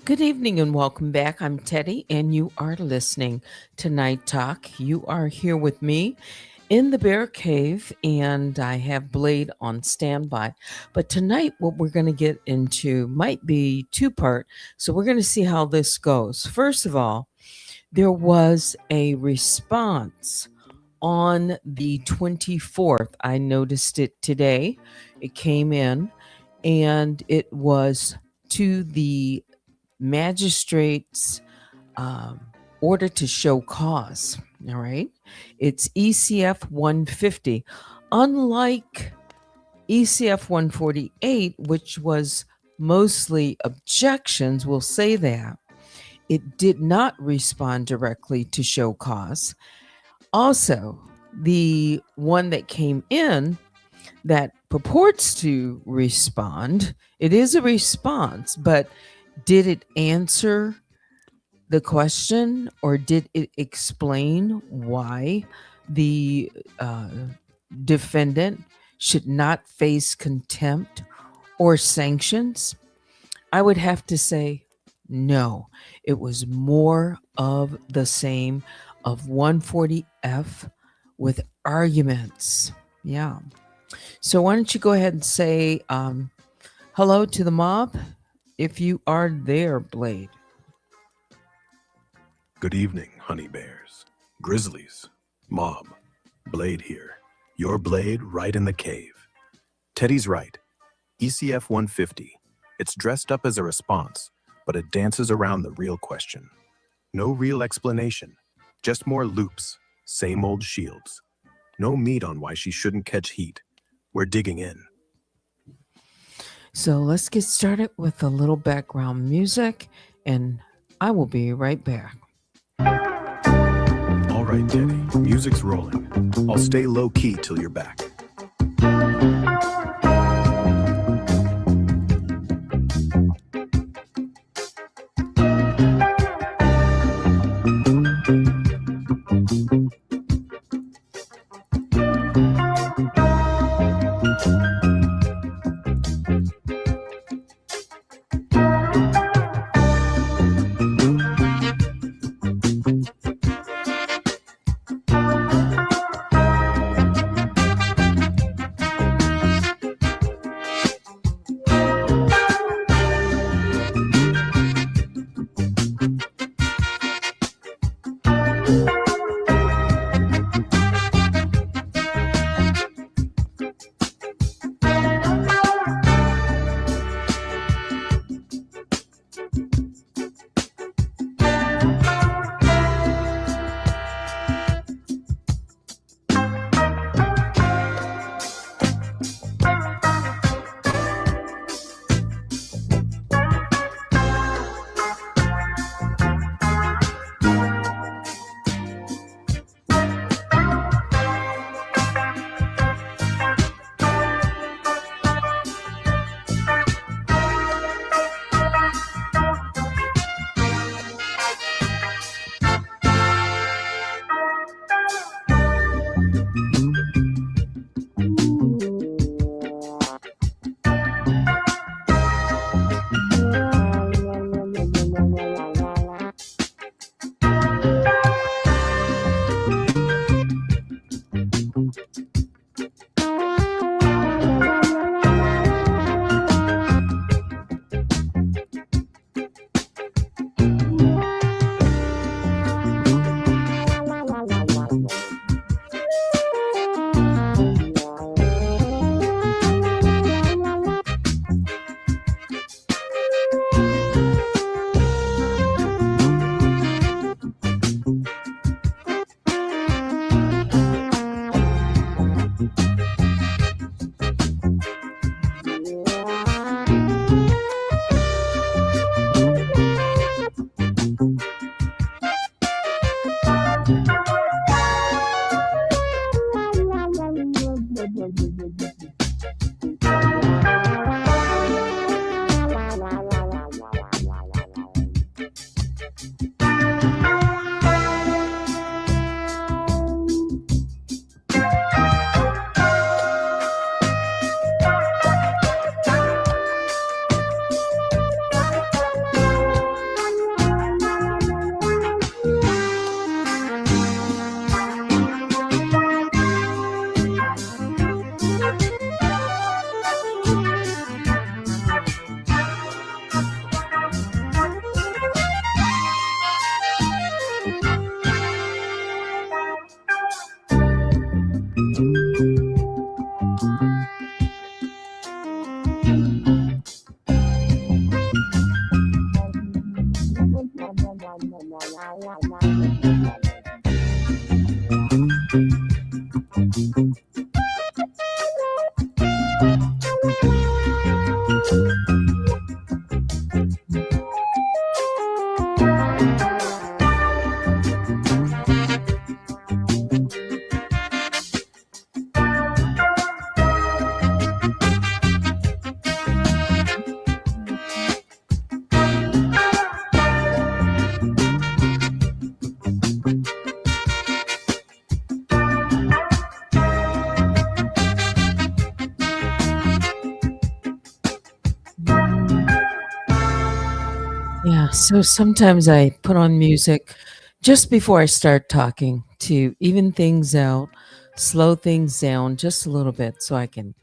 Good evening and welcome back. I'm Teddy, and you are listening to Night Talk. You are here with me in the bear cave, and I have Blade on standby. But tonight, what we're going to get into might be two-part, so we're going to see how this goes. First of all, there was a response on the 24th. I noticed it today. It came in, and it was to the magistrate's um, order to show cause. All right. It's ECF 150. Unlike ECF 148, which was mostly objections, we'll say that it did not respond directly to show cause. Also, the one that came in that purports to respond, it is a response, but did it answer the question or did it explain why the defendant should not face contempt or sanctions? I would have to say no. It was more of the same of 140F with arguments. Yeah. So why don't you go ahead and say hello to the mob if you are there, Blade. Good evening, honey bears, grizzlies, mob, Blade here. Your Blade right in the cave. Teddy's right. ECF 150. It's dressed up as a response, but it dances around the real question. No real explanation, just more loops, same old shields. No meat on why she shouldn't catch heat. We're digging in. So let's get started with a little background music, and I will be right back. All right, Teddy, music's rolling. I'll stay low-key till you're back. Yeah, so sometimes I put on music just before I start talking to even things out, slow things down just a little bit so I can,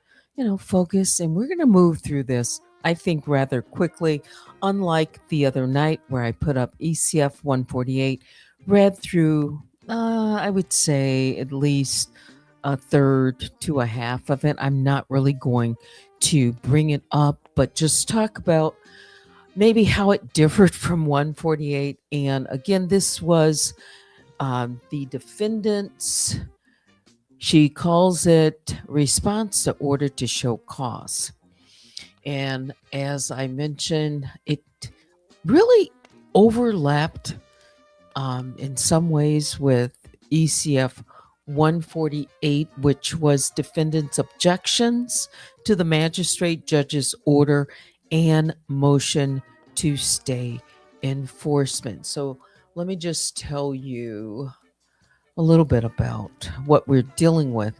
focus. And we're going to move through this, I think, rather quickly, unlike the other night where I put up ECF 148, read through, I would say, at least a third to a half of it. I'm not really going to bring it up, but just talk about maybe how it differed from 148. And again, this was the defendant's, she calls it response to order to show cause. And as I mentioned, it really overlapped in some ways with ECF 148, which was defendant's objections to the magistrate judge's order and motion to stay enforcement. So let me just tell you a little bit about what we're dealing with.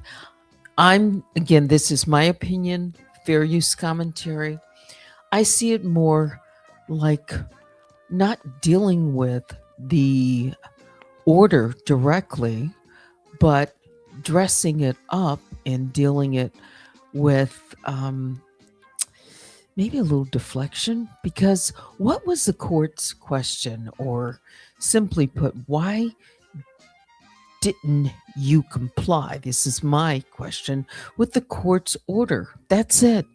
Again, this is my opinion, fair use commentary. I see it more like not dealing with the order directly, but dressing it up and dealing it with maybe a little deflection. Because what was the court's question? Or simply put, why didn't you comply? This is my question with the court's order. That's it.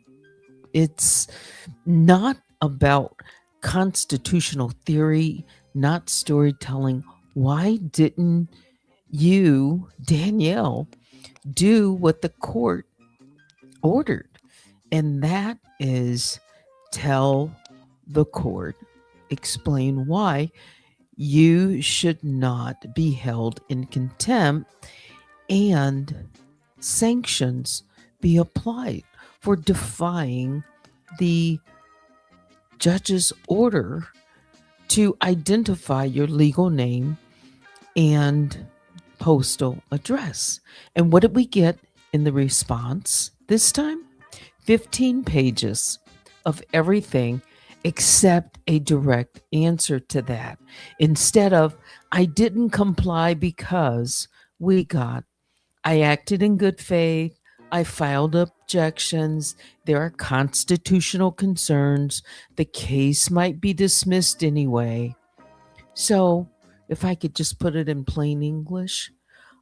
It's not about constitutional theory, not storytelling. Why didn't you, Danielle, do what the court ordered? And that is tell the court, explain why you should not be held in contempt and sanctions be applied for defying the judge's order to identify your legal name and postal address. And what did we get in the response this time? 15 pages of everything except a direct answer to that. Instead of, I didn't comply because we got, I acted in good faith, I filed objections, there are constitutional concerns, the case might be dismissed anyway. So, if I could just put it in plain English,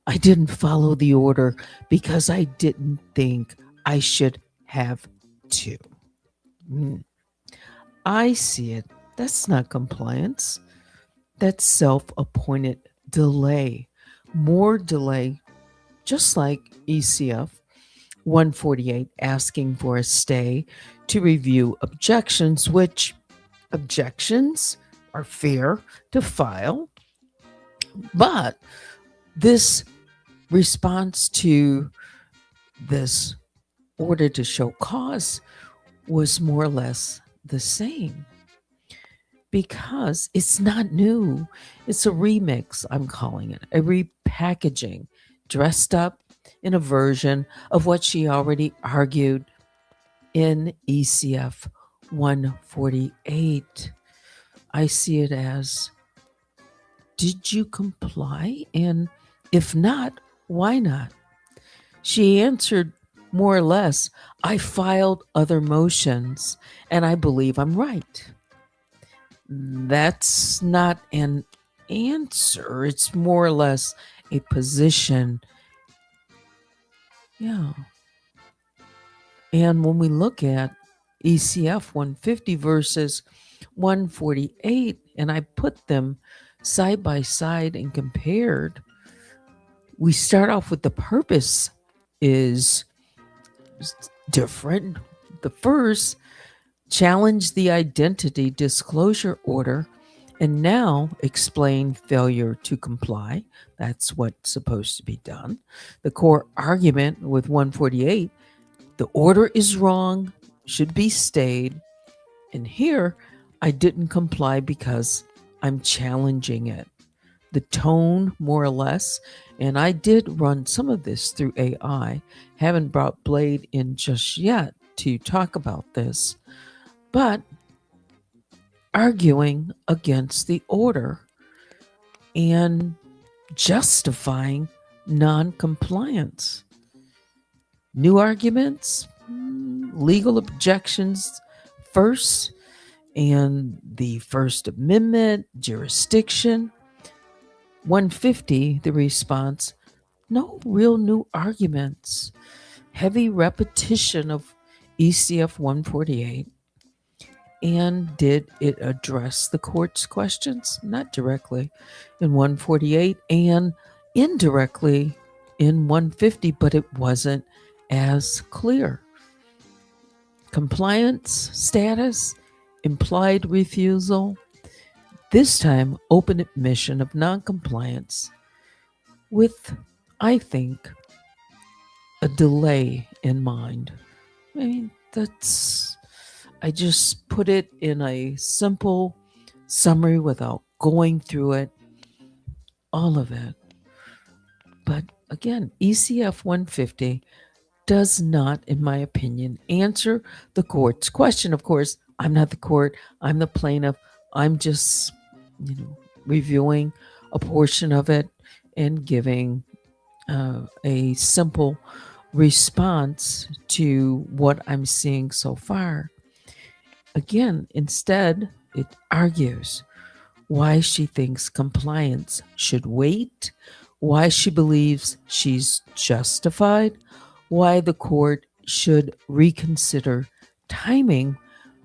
I didn't follow the order because I didn't think I should have to. I see it. That's not compliance. That's self appointed delay. More delay, just like ECF 148 asking for a stay to review objections, which objections are fair to file. But this response to this order to show cause was more or less the same because it's not new. It's a remix, I'm calling it, a repackaging, dressed up in a version of what she already argued in ECF 148. I see it as, did you comply? And if not, why not? She answered more or less, I filed other motions and I believe I'm right. That's not an answer. It's more or less a position. Yeah. And when we look at ECF 150 versus 148, and I put them side by side and compared, we start off with the purpose is different. The first, challenge the identity disclosure order, and now explain failure to comply. That's what's supposed to be done. The core argument with 148, the order is wrong, should be stayed. And here, I didn't comply because I'm challenging it. The tone, more or less, and I did run some of this through AI. Haven't brought Blade in just yet to talk about this. But arguing against the order and justifying non-compliance. New arguments, legal objections first, and the First Amendment, jurisdiction. 150, the response, no real new arguments. Heavy repetition of ECF 148. And did it address the court's questions? Not directly in 148 and indirectly in 150, but it wasn't as clear. Compliance status, implied refusal, this time open admission of noncompliance with, I think, a delay in mind. I mean, I just put it in a simple summary without going through it, all of it. But again, ECF 150 does not, in my opinion, answer the court's question. Of course, I'm not the court, I'm the plaintiff. I'm just, reviewing a portion of it and giving a simple response to what I'm seeing so far. Again, instead, it argues why she thinks compliance should wait, why she believes she's justified, why the court should reconsider timing.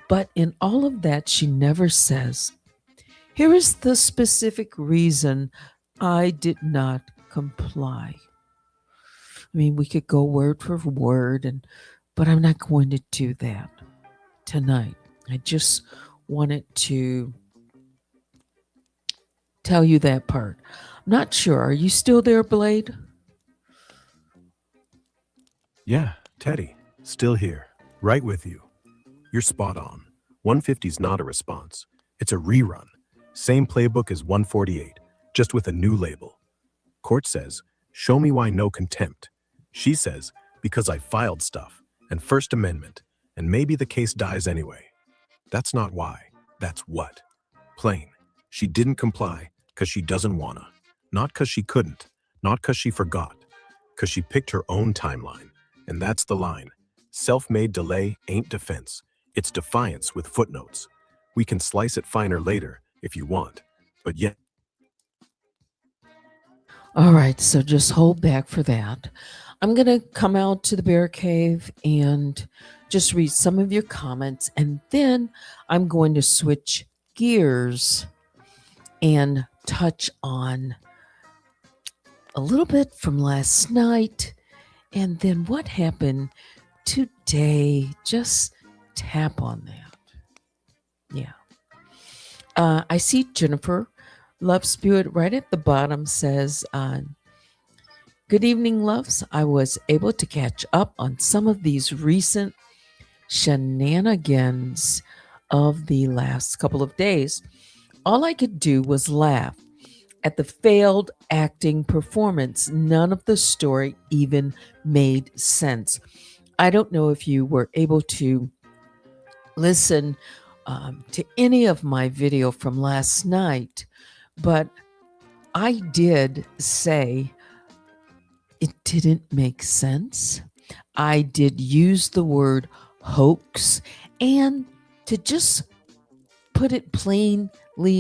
But in all of that, she never says, here is the specific reason I did not comply. I mean, we could go word for word, but I'm not going to do that tonight. I just wanted to tell you that part. I'm not sure. Are you still there, Blade? Yeah, Teddy, still here, right with you. You're spot on. 150's not a response. It's a rerun. Same playbook as 148, just with a new label. Court says, show me why no contempt. She says, because I filed stuff, and First Amendment, and maybe the case dies anyway. That's not why. That's what. Plain. She didn't comply because she doesn't wanna. Not because she couldn't. Not because she forgot. Because she picked her own timeline. And that's the line. Self-made delay ain't defense. It's defiance with footnotes. We can slice it finer later if you want. But yet. All right, so just hold back for that. I'm going to come out to the Bear Cave and just read some of your comments, and then I'm going to switch gears and touch on a little bit from last night and then what happened today. Just tap on that. Yeah. I see Jennifer Love Spewit right at the bottom says, good evening, loves. I was able to catch up on some of these recent shenanigans of the last couple of days. All I could do was laugh at the failed acting performance. None of the story even made sense. I don't know if you were able to listen to any of my video from last night, but I did say it didn't make sense. I did use the word hoax, and to just put it plainly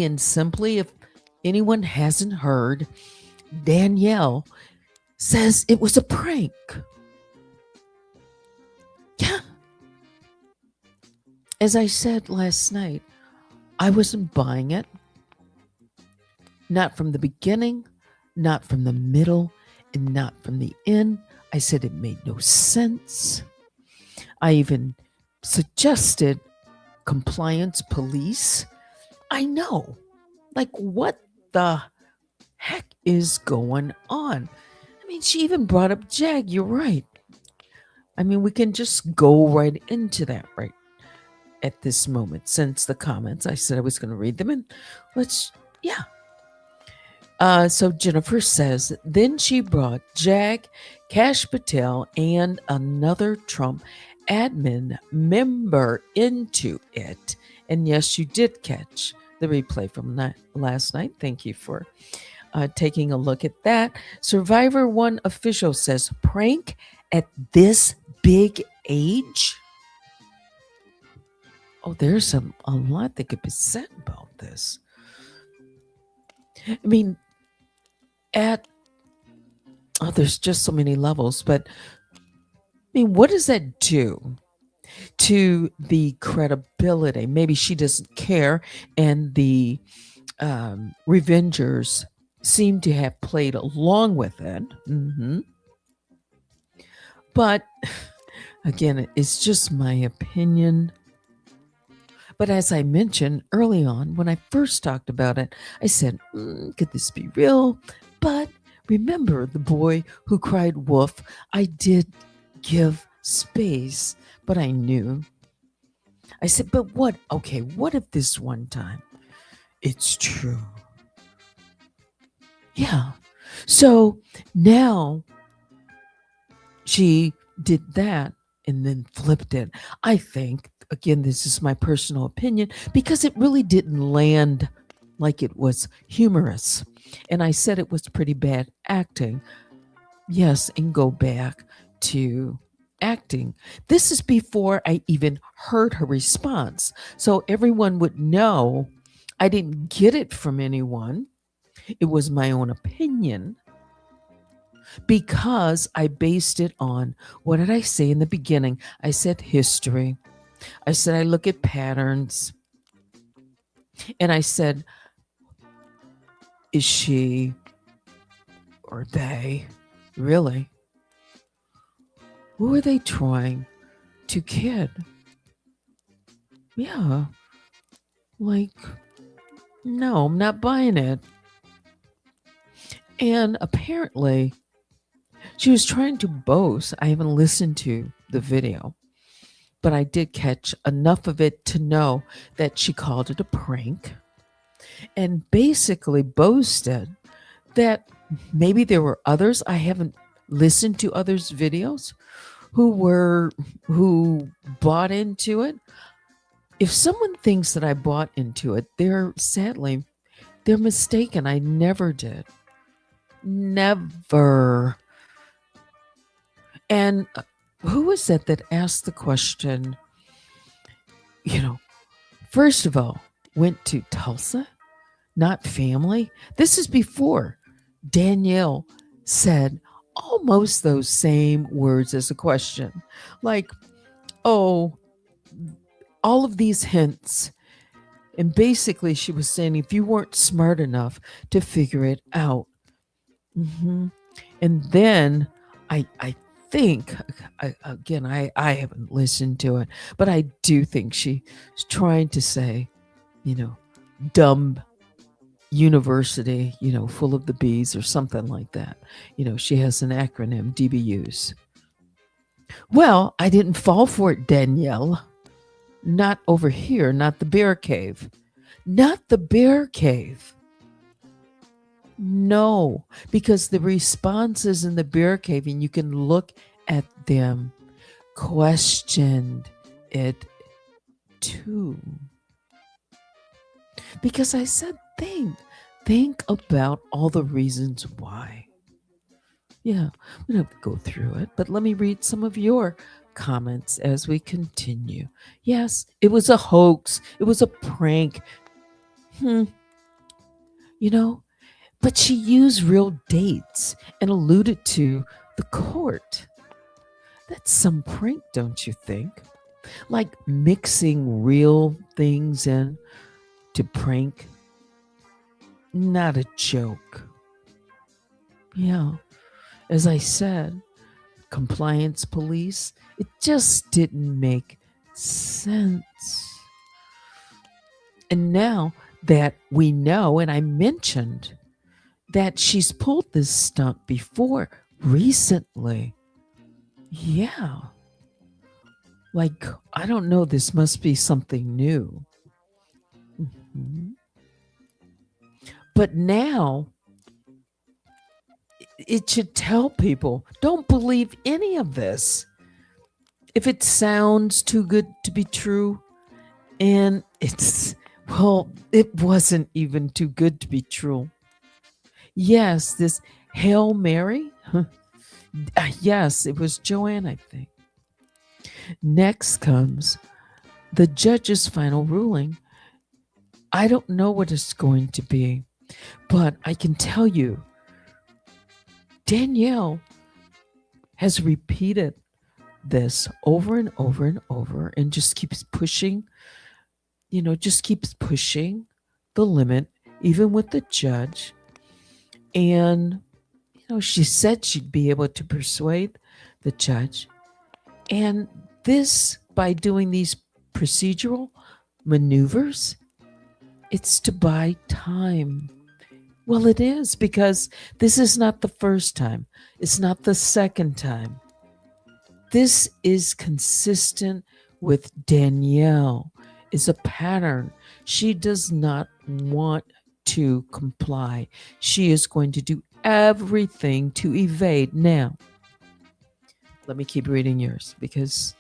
and simply, if anyone hasn't heard, Danielle says it was a prank. Yeah. As I said last night, I wasn't buying it. Not from the beginning, not from the middle, and not from the end. I said it made no sense. I even suggested compliance police. I know. Like, what the heck is going on? I mean, she even brought up Jag. You're right. I mean, we can just go right into that right at this moment. Since the comments, I said I was going to read them, and yeah. So Jennifer says, then she brought Jag, Kash Patel, and another Trump admin member into it. And yes, you did catch the replay from last night. Thank you for taking a look at that. Survivor One official says prank at this big age. Oh, there's a lot that could be said about this. I mean, there's just so many levels, but I mean, what does that do to the credibility? Maybe she doesn't care, and the Revengers seem to have played along with it. But again, it's just my opinion. But as I mentioned early on, when I first talked about it, I said, could this be real? But remember the boy who cried wolf? I did give space, but I knew. I said, but what? Okay, what if this one time it's true? Yeah. So now she did that and then flipped it. I think, again, this is my personal opinion, because it really didn't land like it was humorous. And I said it was pretty bad acting. Yes, and go back to acting. This is before I even heard her response. So everyone would know I didn't get it from anyone. It was my own opinion, because I based it on, what did I say in the beginning? I said history. I said I look at patterns. And I said, is she or they really? Who are they trying to kid? Yeah. Like, no, I'm not buying it. And apparently, she was trying to boast. I haven't listened to the video, but I did catch enough of it to know that she called it a prank and basically boasted that maybe there were others. I haven't listened to others' videos who bought into it. If someone thinks that I bought into it, they're mistaken. I never did. Never. And who was that asked the question, first of all, went to Tulsa, not family? This is before Danielle said almost those same words as a question. Like, oh, all of these hints. And basically, she was saying, if you weren't smart enough to figure it out. And then I think, again, I haven't listened to it, but I do think she's trying to say, dumb university, full of the bees or something like that. She has an acronym, DBUs. Well, I didn't fall for it, Danielle. Not over here, not the bear cave. Not the bear cave. No, because the responses in the bear cave, and you can look at them, questioned it too. Because I said, think about all the reasons why. Yeah, we don't have to go through it, but let me read some of your comments as we continue. Yes, it was a hoax. It was a prank. But she used real dates and alluded to the court. That's some prank, don't you think? Like mixing real things in to prank. Not a joke. Yeah. As I said, compliance police, it just didn't make sense. And now that we know, and I mentioned that she's pulled this stunt before recently. Yeah. Like, I don't know, this must be something new. But now, it should tell people, don't believe any of this. If it sounds too good to be true, And it wasn't even too good to be true. Yes, this Hail Mary. Yes, it was Joanne, I think. Next comes the judge's final ruling. I don't know what it's going to be, but I can tell you, Danielle has repeated this over and over and over and just keeps pushing, just keeps pushing the limit, even with the judge. And, she said she'd be able to persuade the judge. And this, by doing these procedural maneuvers, it's to buy time. Well, it is, because this is not the first time. It's not the second time. This is consistent with Danielle. Is a pattern. She does not want to comply. She is going to do everything to evade. Now, let me keep reading yours, because,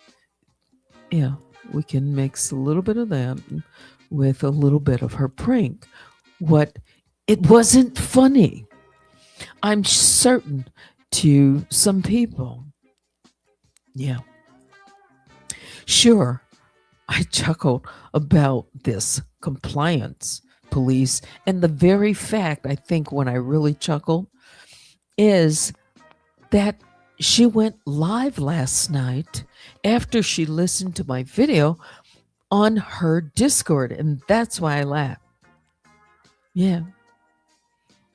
we can mix a little bit of that with a little bit of her prank. It wasn't funny. I'm certain to some people. Yeah. Sure, I chuckled about this compliance police. And the very fact, I think, when I really chuckled, is that she went live last night after she listened to my video on her Discord. And that's why I laughed. Yeah,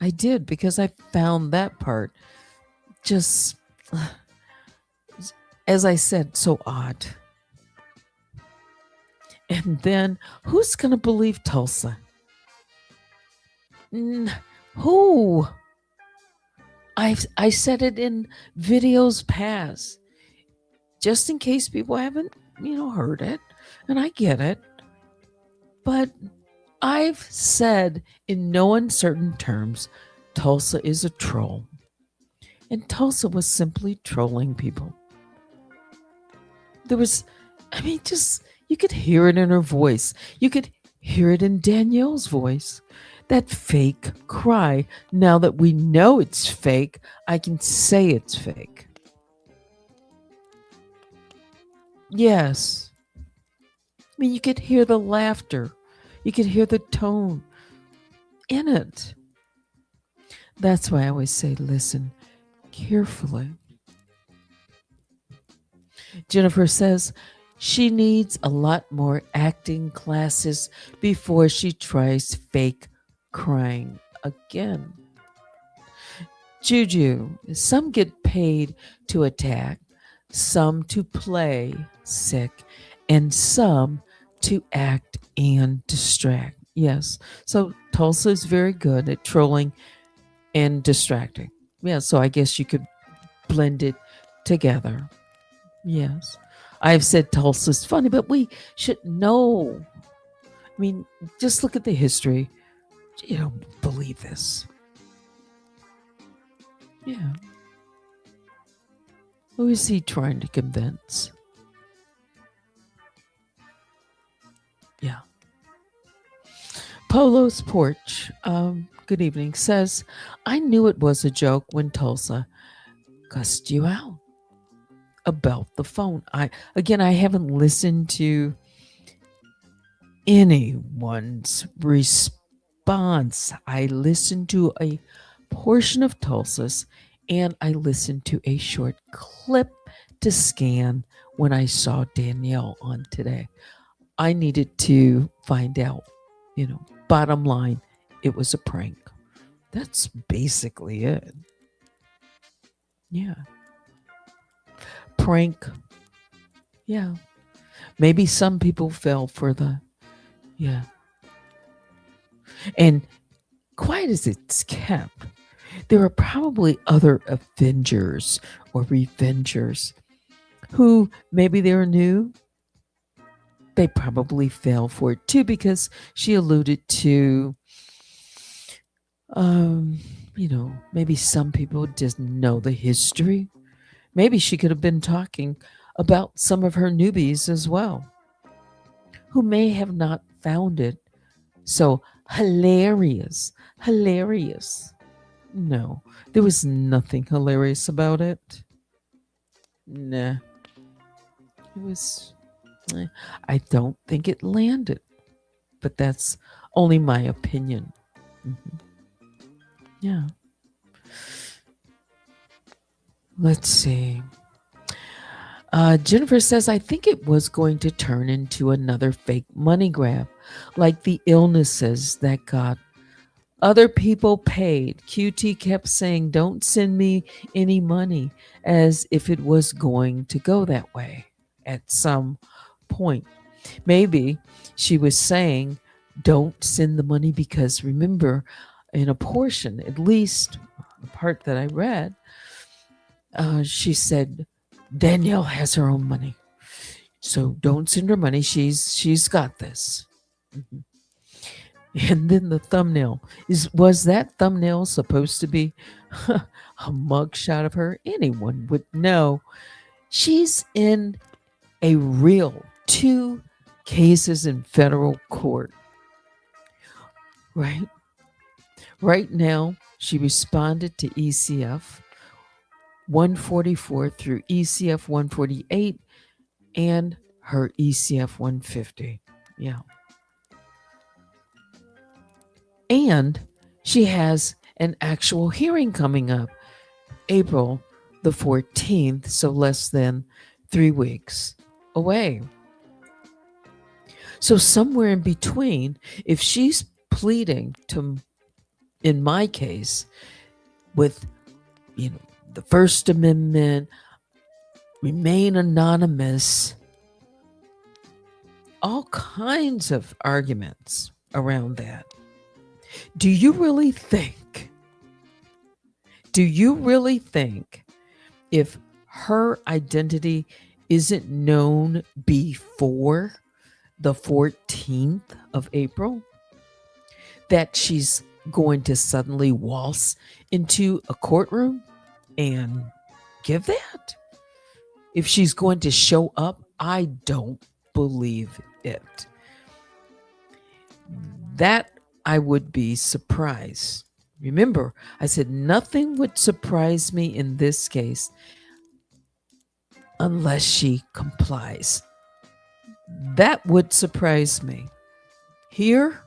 I did, because I found that part just, as I said, so odd. And then, who's going to believe Tulsa? Who? I said it in videos past, just in case people haven't, heard it. And I get it. But I've said in no uncertain terms, Tulsa is a troll. And Tulsa was simply trolling people. There was, you could hear it in her voice. You could hear it in Danielle's voice. That fake cry. Now that we know it's fake, I can say it's fake. Yes. You could hear the laughter. You could hear the tone in it. That's why I always say, listen carefully. Jennifer says she needs a lot more acting classes before she tries fake crying again. Juju, some get paid to attack, some to play sick, and some to act and distract. Yes. So Tulsa is very good at trolling and distracting. Yeah. So I guess you could blend it together. Yes. I've said Tulsa's funny, but we should know. Just look at the history. You don't believe this. Yeah. Who is he trying to convince? Yeah. Polo's Porch, good evening, says, I knew it was a joke when Tulsa cussed you out about the phone. I haven't listened to anyone's response. I listened to a portion of Tulsa's, and I listened to a short clip to scan when I saw Danielle on today. I needed to find out, bottom line, it was a prank. That's basically it. Yeah. Prank. Yeah. Maybe some people fell for yeah. And quiet as it's kept, there are probably other Avengers or Revengers who maybe they're new. They probably fell for it too, because she alluded to, maybe some people didn't know the history. Maybe she could have been talking about some of her newbies as well. who may have not found it so hilarious. Hilarious. No, there was nothing hilarious about it. Nah, it was. I don't think it landed, but that's only my opinion. Mhm. Yeah. Let's see. Jennifer says, I think it was going to turn into another fake money grab, like the illnesses that got other people paid. QT kept saying, don't send me any money, as if it was going to go that way at some point. Maybe she was saying, don't send the money because remember, in a portion, at least the part that I read, she said, Danielle has her own money. So don't send her money. She's got this. Mhm. And then the thumbnail was that thumbnail supposed to be a mugshot of her? Anyone would know. She's in a real 2 cases in federal court. Right? Right now, she responded to ECF 144 through ECF 148 and her ECF 150. Yeah. And she has an actual hearing coming up April the 14th, so less than 3 weeks away. So, somewhere in between, if she's pleading to, in my case, with, the First Amendment, remain anonymous, all kinds of arguments around that. Do you really think if her identity isn't known before the 14th of April that she's going to suddenly waltz into a courtroom and give that? If she's going to show up, I don't believe it. That I would be surprised. Remember, I said nothing would surprise me in this case unless she complies. That would surprise me here,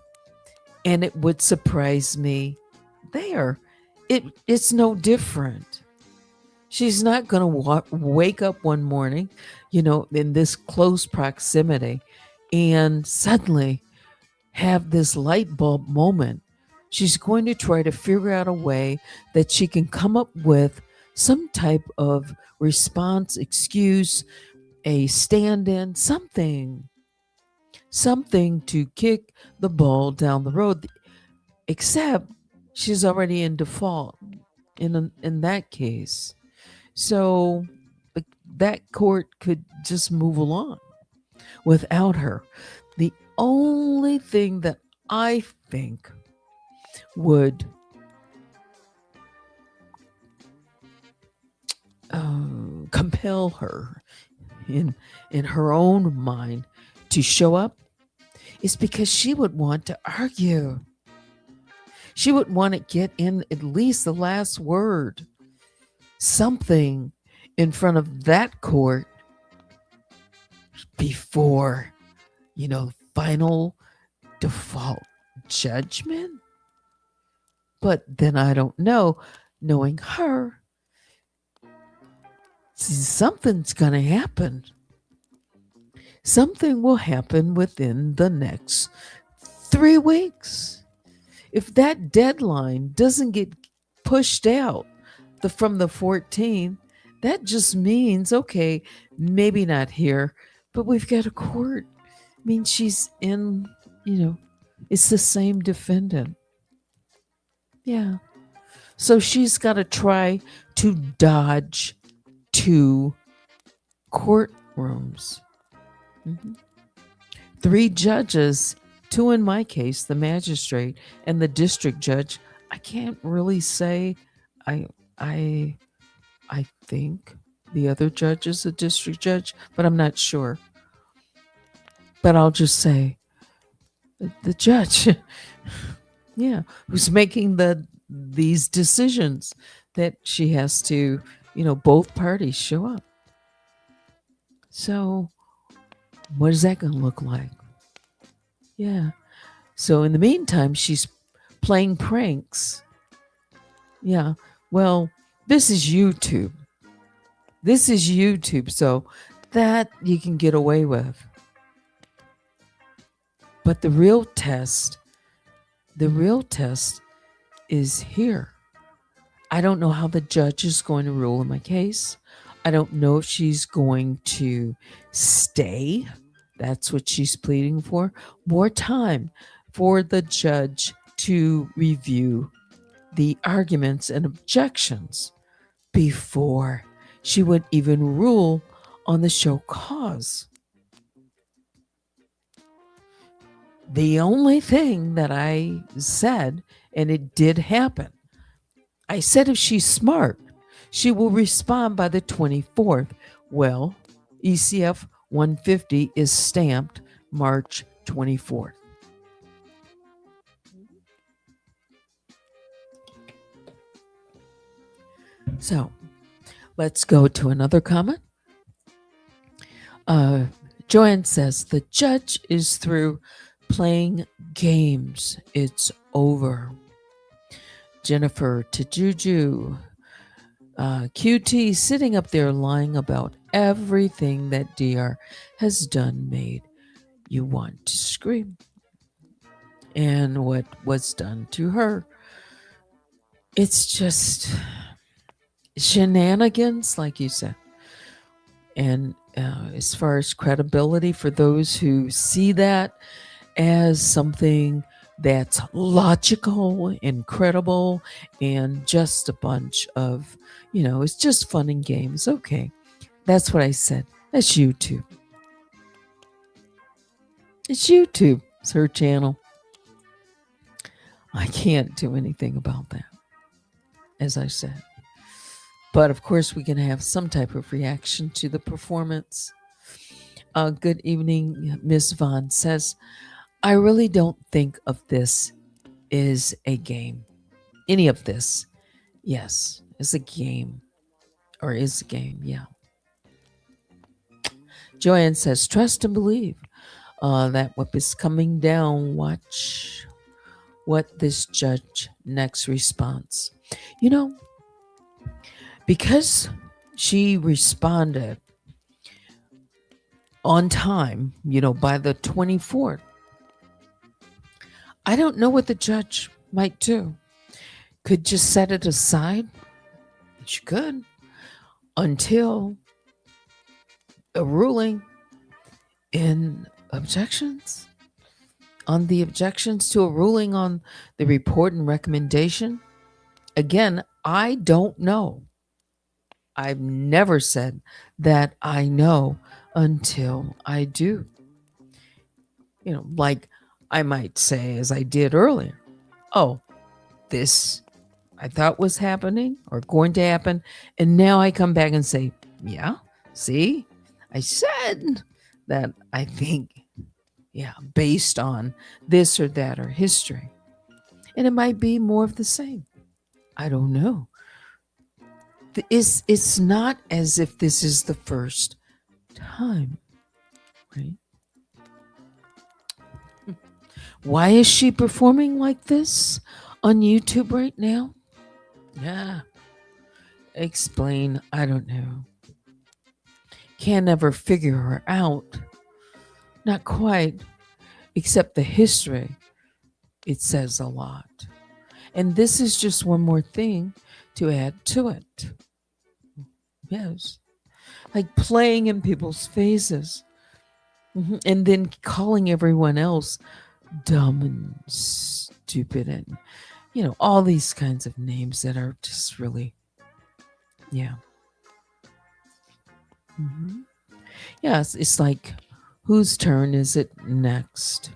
and it would surprise me there. It's no different. She's not going to wake up one morning, in this close proximity and suddenly have this light bulb moment. She's going to try to figure out a way that she can come up with some type of response, excuse, a stand in, something to kick the ball down the road. Except she's already in default in that case. So that court could just move along without her. The only thing that I think would compel her in her own mind to show up is because she would want to argue. She would want to get in at least the last word, something in front of that court before, final default judgment. But then I don't know, knowing her, something's going to happen. Something will happen within the next 3 weeks. If that deadline doesn't get pushed out from the 14th, that just means, okay, maybe not here, but we've got a court. I mean, she's in, it's the same defendant. Yeah. So she's got to try to dodge 2 courtrooms. 3 judges, 2 in my case, the magistrate and the district judge. I can't really say I think the other judge is a district judge, but I'm not sure. But I'll just say the judge, yeah, who's making these decisions that she has to, both parties show up. So what is that going to look like? Yeah. So in the meantime, she's playing pranks. Yeah. Well, this is YouTube. This is YouTube. So that you can get away with. But the real test is here. I don't know how the judge is going to rule in my case. I don't know if she's going to stay. That's what she's pleading for. More time for the judge to review the arguments and objections before she would even rule on the show cause. The only thing that I said, and it did happen, I said if she's smart, she will respond by the 24th. Well, ECF 150 is stamped March 24th. So let's go to another comment. Joanne says the judge is through playing games. It's over. Jennifer to Juju. QT sitting up there lying about everything that DR has done made you want to scream. And what was done to her. It's just shenanigans, like you said. And as far as credibility for those who see that as something that's logical, incredible, and just a bunch of, it's just fun and games. Okay, that's what I said. That's YouTube. It's YouTube. It's her channel. I can't do anything about that, as I said. But of course, we can have some type of reaction to the performance. Good evening, Miss Vaughn says, I really don't think of this as a game. Any of this, yes, is a game. Or is a game, yeah. Joanne says, trust and believe that what is coming down. Watch what this judge next response. Because she responded on time, by the 24th, I don't know what the judge might do. Could just set it aside. She could until a ruling in objections, on the objections to a ruling on the report and recommendation. Again, I don't know. I've never said that I know until I do. Like I might say, as I did earlier, oh, this I thought was happening or going to happen. And now I come back and say, yeah, see, I said that I think, based on this or that or history. And it might be more of the same. I don't know. It's not as if this is the first time, right? Why is she performing like this on YouTube right now? Yeah. Explain. I don't know. Can't ever figure her out. Not quite. Except the history. It says a lot. And this is just one more thing to add to it. Yes. Like playing in people's faces. And then calling everyone else dumb and stupid and, all these kinds of names that are just really, yeah. Yes, it's like, whose turn is it next?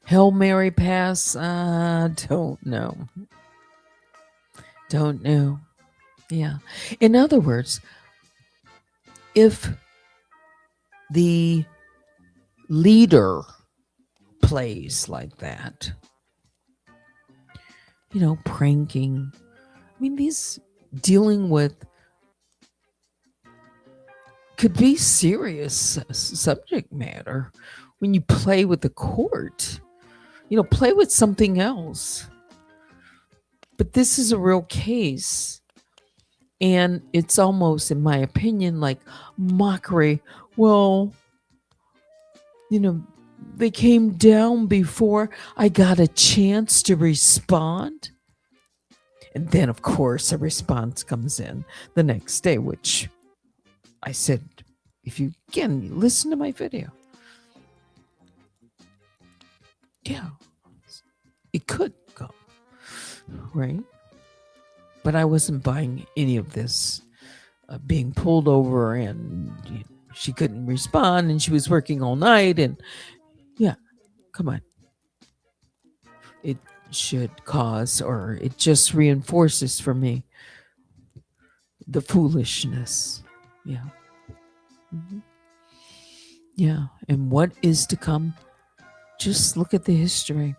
Hail Mary pass? Don't know. Don't know. Yeah. In other words, if the leader plays like that, pranking. I mean, these dealing with could be serious subject matter when you play with the court. Play with something else. But this is a real case. And it's almost, in my opinion, like mockery. Well, they came down before I got a chance to respond. And then, of course, a response comes in the next day, which I said, if you, again, listen to my video. Yeah, it could come, right? But I wasn't buying any of this being pulled over and she couldn't respond and she was working all night. And yeah, come on. It should cause, or it just reinforces for me the foolishness. Yeah. Mm-hmm. Yeah. And what is to come? Just look at the history.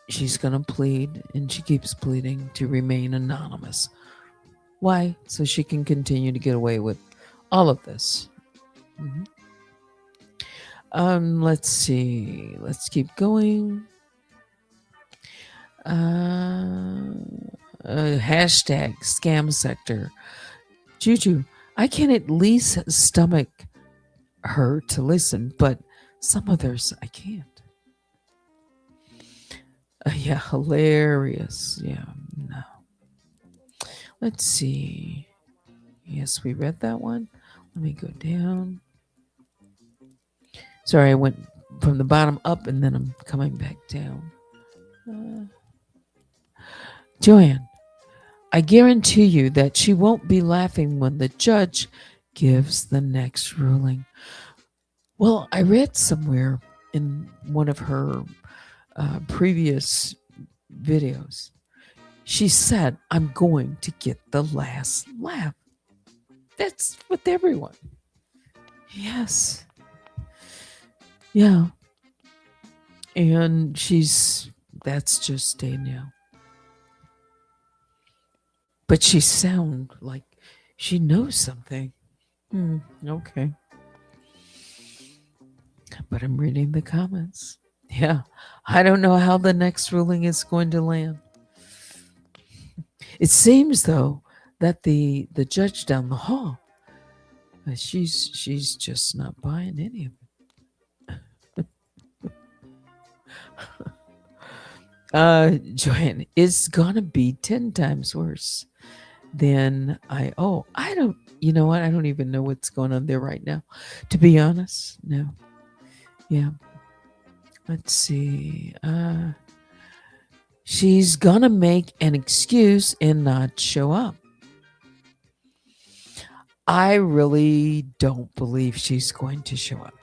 She's going to plead, and she keeps pleading to remain anonymous. Why? So she can continue to get away with all of this. Mm-hmm. Let's see. Let's keep going. Hashtag scam sector. Juju, I can at least stomach her to listen, but some others I can't. Yeah, hilarious. Yeah, no. Let's see. Yes, we read that one. Let me go down. Sorry, I went from the bottom up and then I'm coming back down. Joanne, I guarantee you that she won't be laughing when the judge gives the next ruling. Well, I read somewhere in one of her previous videos, she said, I'm going to get the last laugh. That's with everyone. Yes. Yeah. And that's just Danielle. But she sounds like she knows something. Okay. But I'm reading the comments. Yeah. I don't know how the next ruling is going to land. It seems, though, that the judge down the hall, she's just not buying any of it. Joanne, it's gonna be 10 times worse than I don't, you know what? I don't even know what's going on there right now. To be honest, no. Yeah. Let's see. She's gonna make an excuse and not show up. I really don't believe she's going to show up.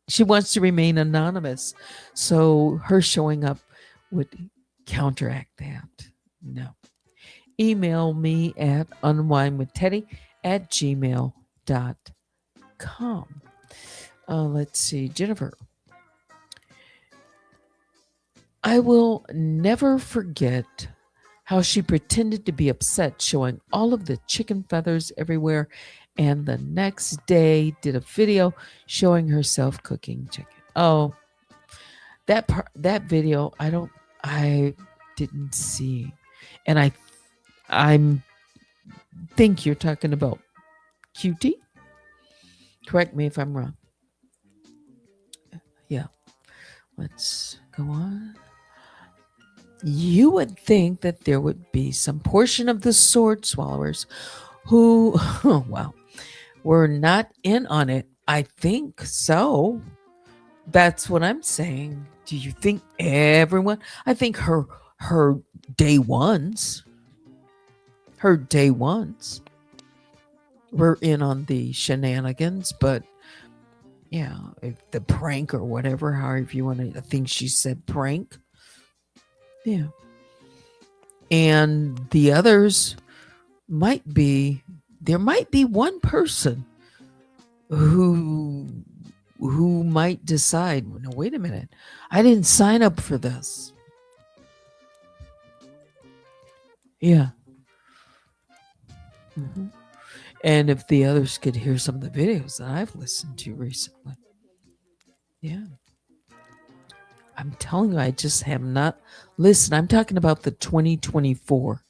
She wants to remain anonymous. So her showing up would counteract that. No. Email me at unwinewithteddy@gmail.com. Let's see. Jennifer. I will never forget how she pretended to be upset, showing all of the chicken feathers everywhere, and the next day did a video showing herself cooking chicken. Oh, that video I didn't see, and I think you're talking about QT. Correct me if I'm wrong. Yeah, let's go on. You would think that there would be some portion of the sword swallowers who, well, were not in on it. I think so. That's what I'm saying. Do you think everyone? I think her day ones were in on the shenanigans, but yeah, if the prank or whatever, however you want to, I think she said prank. Yeah. And the others there might be one person who might decide, no, wait a minute, I didn't sign up for this. Yeah. Mhm. And if the others could hear some of the videos that I've listened to recently, yeah, I'm telling you, I just have not listened. I'm talking about the 2024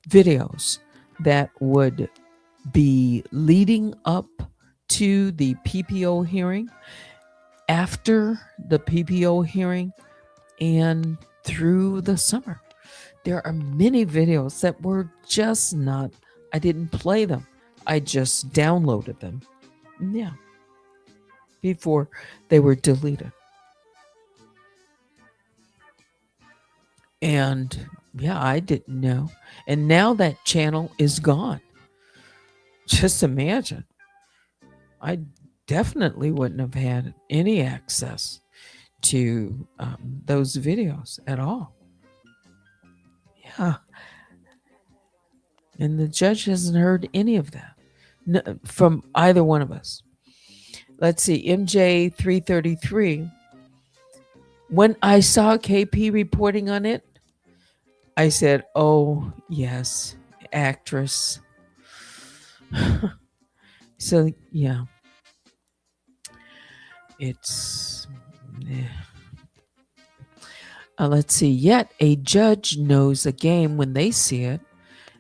videos that would be leading up to the PPO hearing, after the PPO hearing, and through the summer. There are many videos that were just not, I didn't play them. I just downloaded them. Yeah. Before they were deleted. And yeah, I didn't know. And now that channel is gone. Just imagine. I definitely wouldn't have had any access to those videos at all. Yeah. And the judge hasn't heard any of that from either one of us. Let's see, MJ 333. When I saw KP reporting on it, I said, oh, yes, actress. So, yeah, it's. eh. Let's see, yet a judge knows a game when they see it.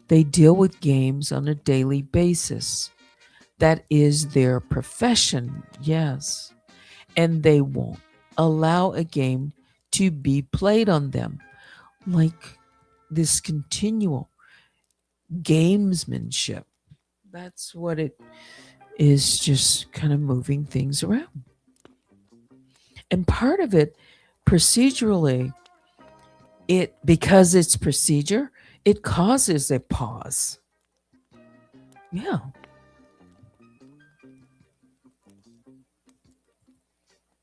They deal with games on a daily basis. That is their profession, yes. And they won't allow a game to be played on them. Like this continual gamesmanship. That's what it is, just kind of moving things around. And part of it, procedurally, because it's procedure, it causes a pause. Yeah.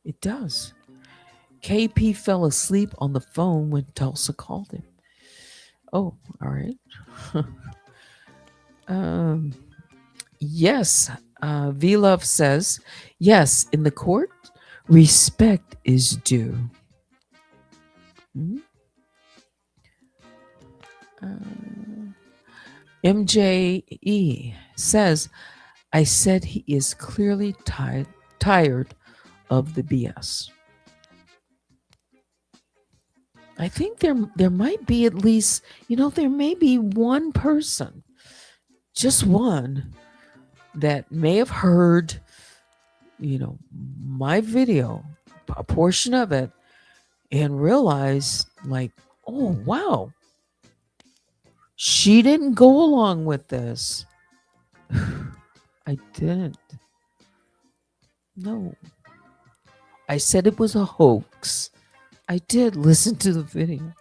It does. KP fell asleep on the phone when Tulsa called him. Oh, all right. Yes. V Love says, yes, in the court, respect is due. Mhm. MJE says, I said he is clearly tired of the BS. I think there might be at least, there may be one person, just one, that may have heard, my video, a portion of it, and realized, like, oh, wow, she didn't go along with this. I didn't. No. I said it was a hoax. I did listen to the video.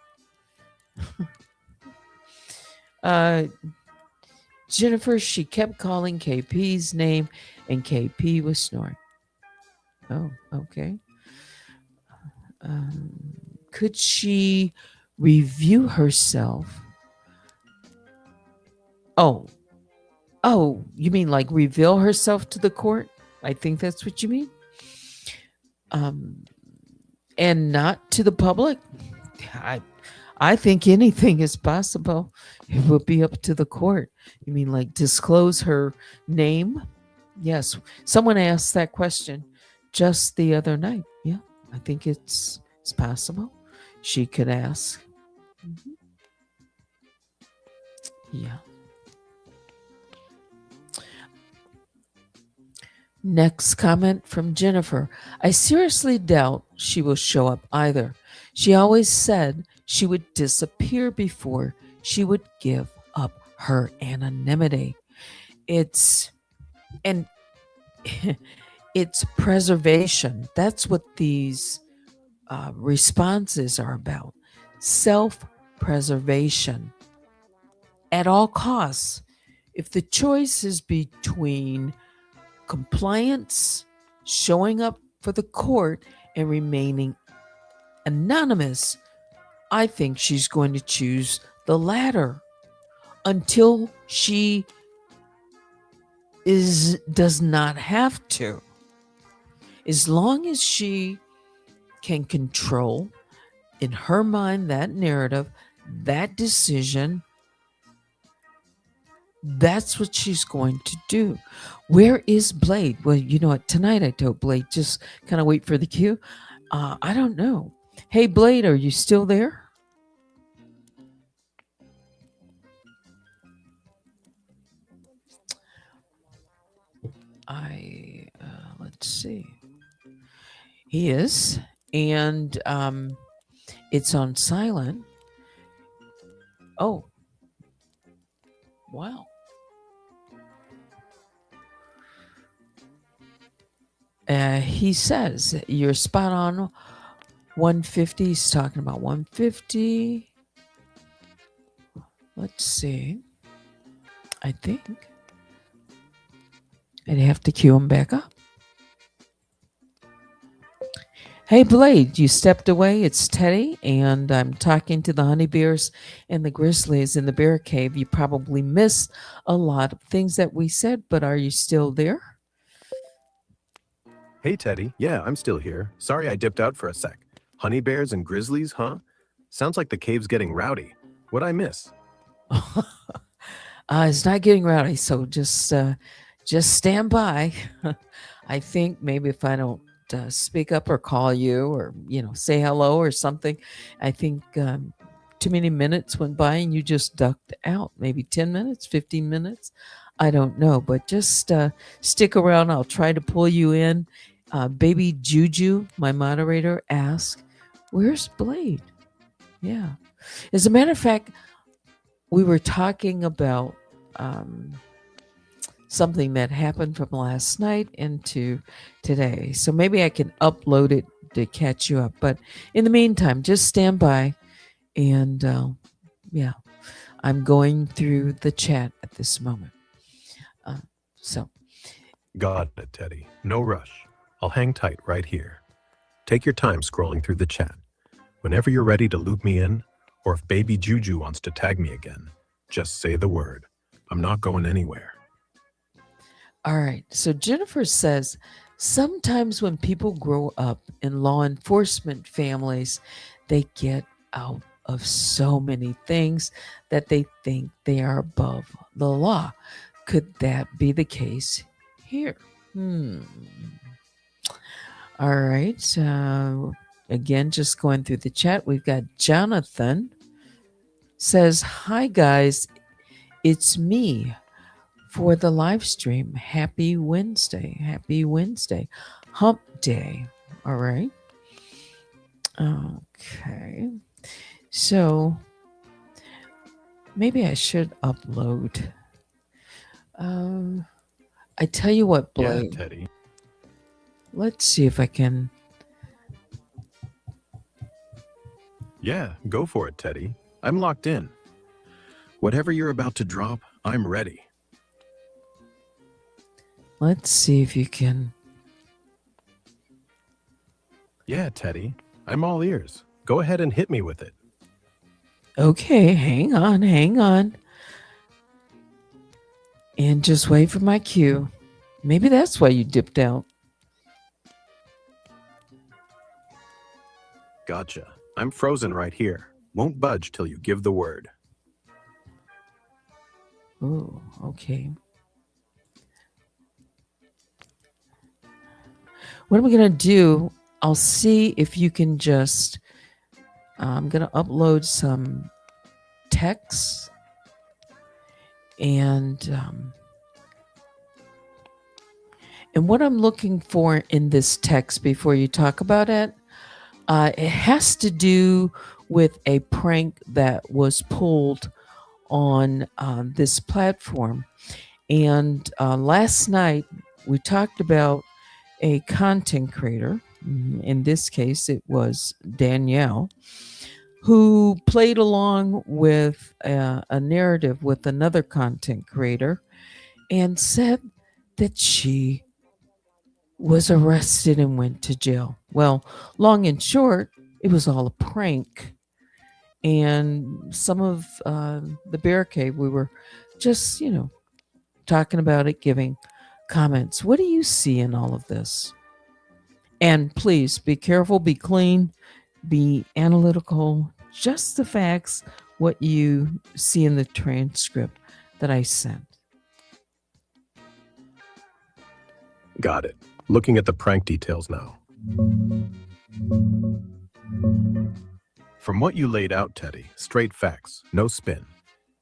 Jennifer, she kept calling KP's name, and KP was snoring. Oh, okay. Could she review herself? Oh, you mean like reveal herself to the court? I think that's what you mean. And not to the public. I think anything is possible. It will be up to the court. You mean like disclose her name? Yes. Someone asked that question just the other night. Yeah, I think it's possible. She could ask. Mhm. Yeah. Next comment from Jennifer. I seriously doubt she will show up either. She always said she would disappear before she would give up her anonymity. It's and it's preservation. That's what these responses are about. Self-preservation at all costs. If the choice is between compliance, showing up for the court, and remaining anonymous, I think she's going to choose the latter. until she does not have to. As long as she can control in her mind that narrative, that decision, that's what she's going to do. Where is Blade? Well, you know what? Tonight I told Blade, just kind of wait for the cue. I don't know. Hey, Blade, are you still there? Let's see. He is. And it's on silent. Oh, wow. He says you're spot on. 150. He's talking about 150. Let's see. I think I'd have to cue him back up. Hey, Blade, you stepped away. It's Teddy, and I'm talking to the honey bears and the grizzlies in the bear cave. You probably missed a lot of things that we said, but are you still there? Hey, Teddy. Yeah, I'm still here. Sorry I dipped out for a sec. Honey bears and grizzlies, huh? Sounds like the cave's getting rowdy. What'd I miss? It's not getting rowdy, so just stand by. I think maybe if I don't speak up or call you or say hello or something, I think too many minutes went by and you just ducked out. Maybe 10 minutes, 15 minutes. I don't know, but just stick around. I'll try to pull you in. Baby Juju, my moderator, asked, "Where's Blade?" Yeah. As a matter of fact, we were talking about something that happened from last night into today. So maybe I can upload it to catch you up. But in the meantime, just stand by. And yeah, I'm going through the chat at this moment. So. Got it, Teddy. No rush. I'll hang tight right here. Take your time scrolling through the chat. Whenever you're ready to loop me in, or if baby Juju wants to tag me again, just say the word. I'm not going anywhere. All right. So Jennifer says, sometimes when people grow up in law enforcement families, they get out of so many things that they think they are above the law. Could that be the case here? All right. Again, just going through the chat, we've got Jonathan says, "Hi guys, it's me for the live stream. Happy Wednesday. Happy Wednesday. Hump day." All right. Okay. So maybe I should upload. I tell you what, Blake. Yeah, Teddy. Let's see if I can. Yeah, go for it, Teddy. I'm locked in. Whatever you're about to drop, I'm ready. Let's see if you can. Yeah, Teddy. I'm all ears. Go ahead and hit me with it. Okay, hang on. And just wait for my cue. Maybe that's why you dipped out. Gotcha. I'm frozen right here. Won't budge till you give the word. Oh, okay. What am I going to do? I'll see if you can just, I'm going to upload some text and what I'm looking for in this text before you talk about it, it has to do with a prank that was pulled on this platform. And last night we talked about a content creator. In this case, it was Danielle, who played along with a narrative with another content creator and said that she was arrested and went to jail. Well, long and short, it was all a prank. And some of the bear cave, we were just, talking about it, giving comments. What do you see in all of this? And please be careful, be clean, be analytical, just the facts, what you see in the transcript that I sent. Got it. Looking at the prank details now. From what you laid out, Teddy, straight facts, no spin.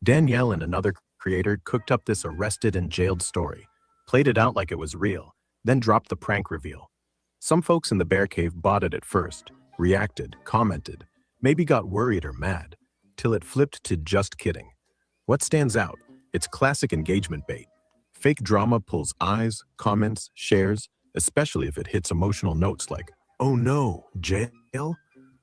Danielle and another creator cooked up this arrested and jailed story, played it out like it was real, then dropped the prank reveal. Some folks in the bear cave bought it at first, reacted, commented, maybe got worried or mad, till it flipped to just kidding. What stands out? It's classic engagement bait. Fake drama pulls eyes, comments, shares, especially if it hits emotional notes like, oh no, jail?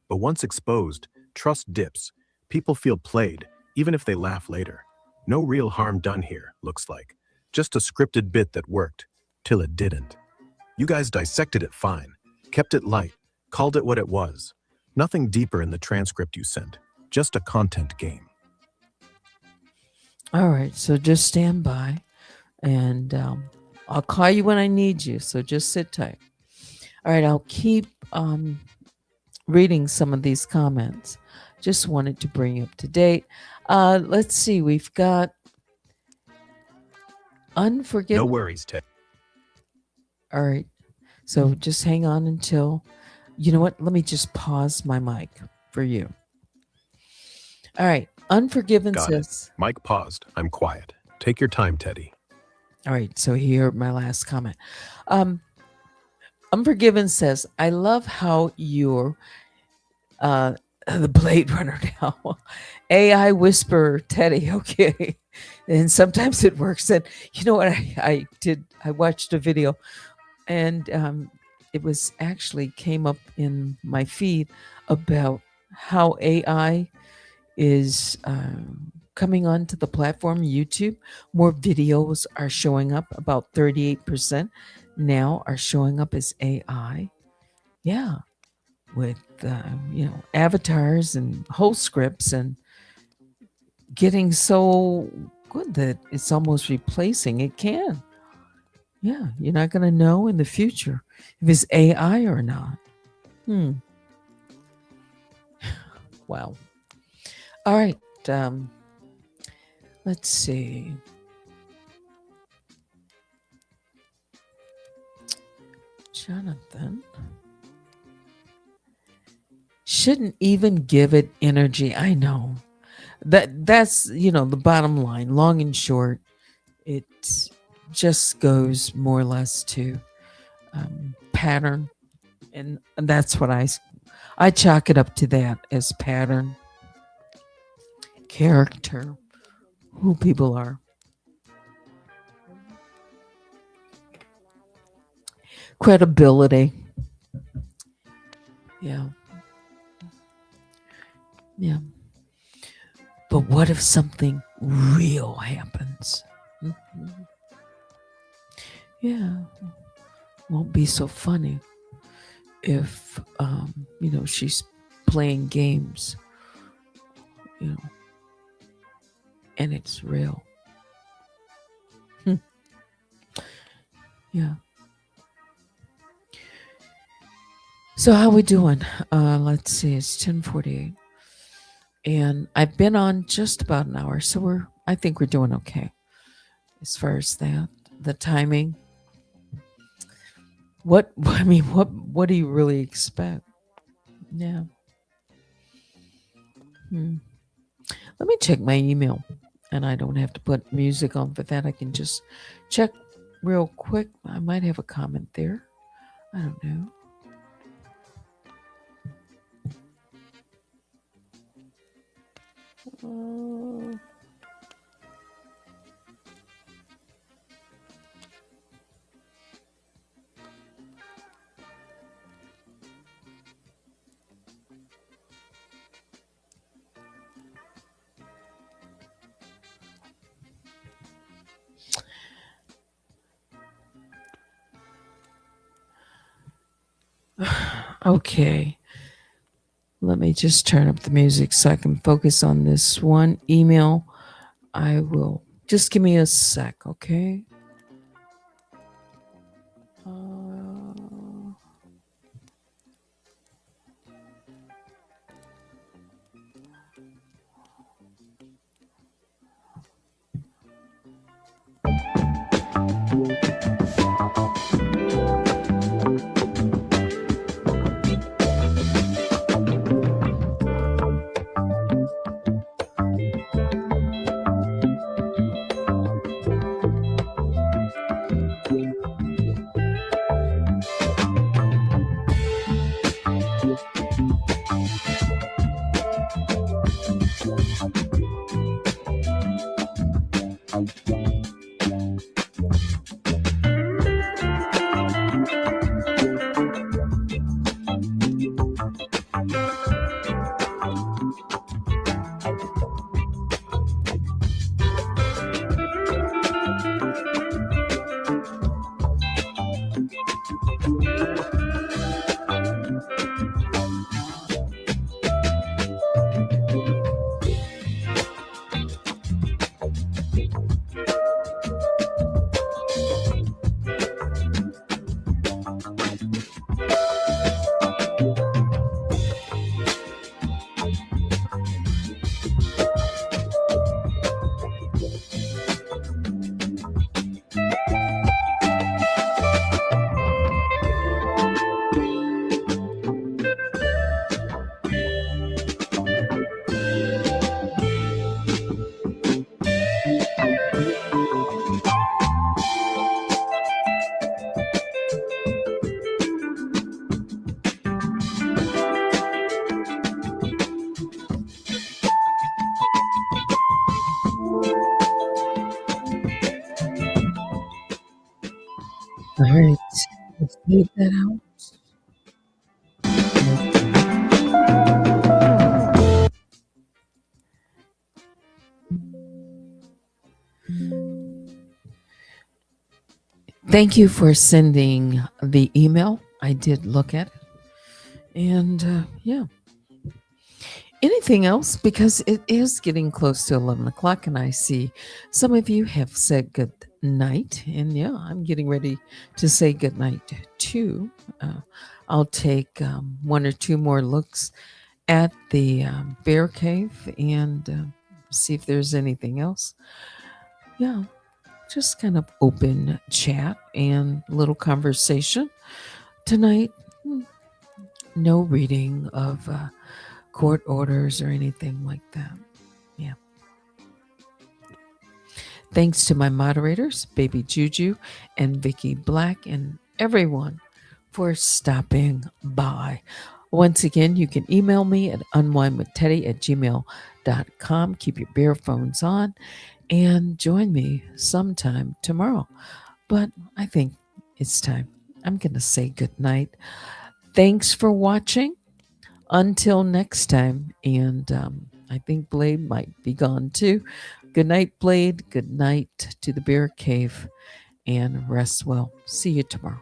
But once exposed, trust dips. People feel played, even if they laugh later. No real harm done here, looks like. Just a scripted bit that worked, till it didn't. You guys dissected it fine, kept it light, called it what it was. Nothing deeper in the transcript you sent, just a content game. All right, so just stand by, and I'll call you when I need you, so just sit tight. All right, I'll keep reading some of these comments. Just wanted to bring you up to date. Let's see, we've got No Unforgiven. worries, Ted. All right, so just hang on until, you know what, let me just pause my mic for you. All right, Unforgiven Got it. says, Mike paused. I'm quiet. Take your time, Teddy. all right, so here, my last comment. Unforgiven says, I love how you're the Blade Runner now. AI whisperer Teddy, okay. And sometimes it works. And you know what I did? I watched a video, and it was actually came up in my feed about how AI is coming onto the platform YouTube. More videos are showing up. About 38% now are showing up as AI. Yeah, with avatars and whole scripts, and getting so good that it's almost replacing. It can. Yeah, you're not going to know in the future if it's AI or not. Wow. All right. Let's see. Jonathan shouldn't even give it energy. I know. That's the bottom line. Long and short, it just goes more or less to pattern, and that's what I chalk it up to, that as pattern, character, who people are. Credibility. Yeah. Yeah. But what if something real happens? Mhm. Yeah. Won't be so funny if she's playing games, you know, and it's real. Yeah. So how we doing? Let's see, it's 10:48. And I've been on just about an hour, so I think we're doing okay as far as that. The timing. What do you really expect? Yeah. Let me check my email. And I don't have to put music on for that. I can just check real quick. I might have a comment there. I don't know. Okay. Let me just turn up the music so I can focus on this one email. I will just give me a sec, okay? All right, let's leave that out. Thank you for sending the email. I did look at it. And yeah. Anything else? Because it is getting close to 11 o'clock, and I see some of you have said good night. And yeah, I'm getting ready to say good night too. I'll take one or two more looks at the bear cave and see if there's anything else. Yeah, just kind of open chat and little conversation. Tonight, no reading of court orders or anything like that. Yeah. Thanks to my moderators, Baby Juju and Vicky Black, and everyone for stopping by. Once again, you can email me at unwinewithteddy@gmail.com. Keep your bear phones on and join me sometime tomorrow. But I think it's time. I'm going to say good night. Thanks for watching. Until next time. And I think Blade might be gone too. Good night, Blade. Good night to the bear cave. And rest well. See you tomorrow.